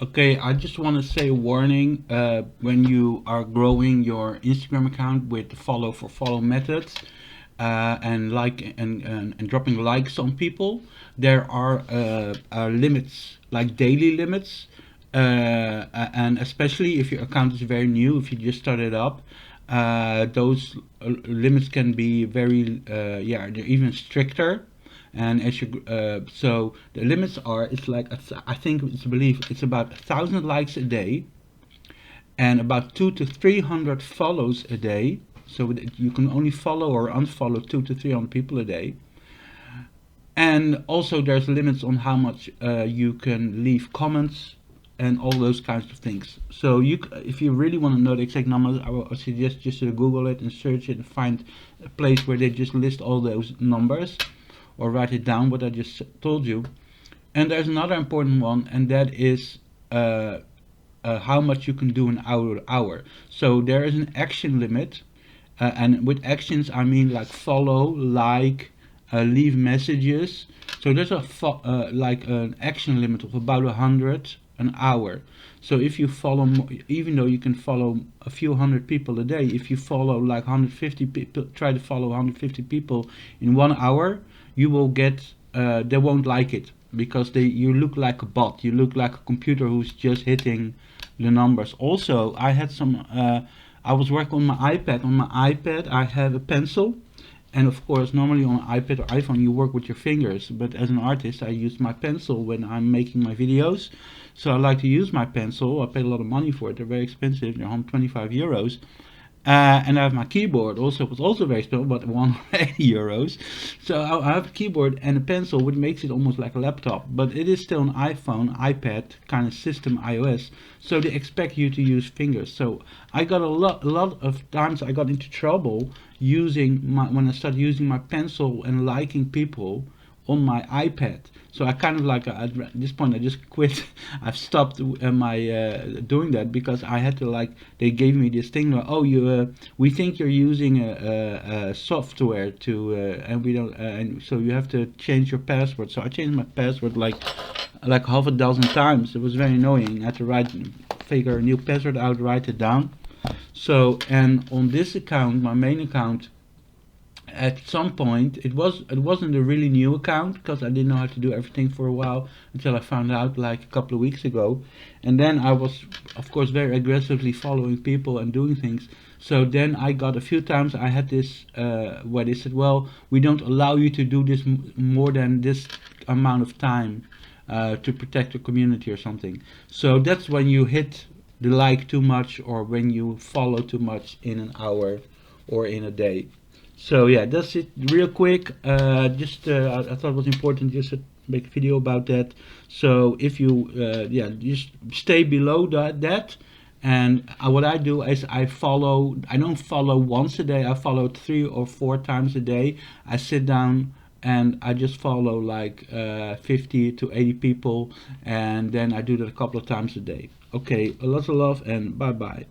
Okay, I just want to say a warning when you are growing your Instagram account with the follow for follow methods and and dropping likes on people. There are limits, like daily limits, and especially if your account is very new, if you just started up, those limits can be very yeah, they're even stricter. And as you so the limits are, it's like I think it's believe it's about 1,000 likes a day and about 200 to 300 follows a day. So that you can only follow or unfollow 200 to 300 people a day. And also there's limits on how much you can leave comments and all those kinds of things. So if you really want to know the exact numbers, I would suggest just to Google it and search it and find a place where they just list all those numbers, or write it down what I just told you. And there's another important one, and that is how much you can do an hour. So there is an action limit, and with actions I mean like follow, like, leave messages. So there's like an action limit of about 100 an hour. So if you follow, even though you can follow a few hundred people a day, if you follow like 150 people, try to follow 150 people in 1 hour, you will get they won't like it, because you look like a bot, you look like a computer who's just hitting the numbers. Also, I had some I was working on my iPad. On my iPad I have a pencil, and of course normally on an iPad or iPhone you work with your fingers, but as an artist I use my pencil when I'm making my videos. So I like to use my pencil. I paid a lot of money for it, they're very expensive, they're 125 euros. And I have my keyboard, also was also very expensive, but 180 euros. So I have a keyboard and a pencil, which makes it almost like a laptop, but it is still an iPhone, iPad kind of system, iOS. So they expect you to use fingers. So I got a lot of times I got into trouble using when I started using my pencil and liking people on my iPad. So I kind of like at this point I just quit. I've stopped my doing that, because I had to, like, they gave me this thing like, oh, we think you're using a software to and we don't and so you have to change your password. So I changed my password like half a dozen times. It was very annoying. I had to figure a new password out, write it down. So, and on this account, my main account, at some point it wasn't a really new account, because I didn't know how to do everything for a while, until I found out like a couple of weeks ago. And then I was of course very aggressively following people and doing things. So then I got a few times I had this where they said, well, we don't allow you to do this more than this amount of time to protect the community or something. So that's when you hit the like too much, or when you follow too much in an hour or in a day. So yeah, that's it. Real quick. Just I thought it was important just to make a video about that. So if you yeah, just stay below that. And what I do is I follow. I don't follow once a day. I follow 3 or 4 times a day. I sit down and I just follow like 50 to 80 people, and then I do that a couple of times a day. Okay, a lot of love and bye bye.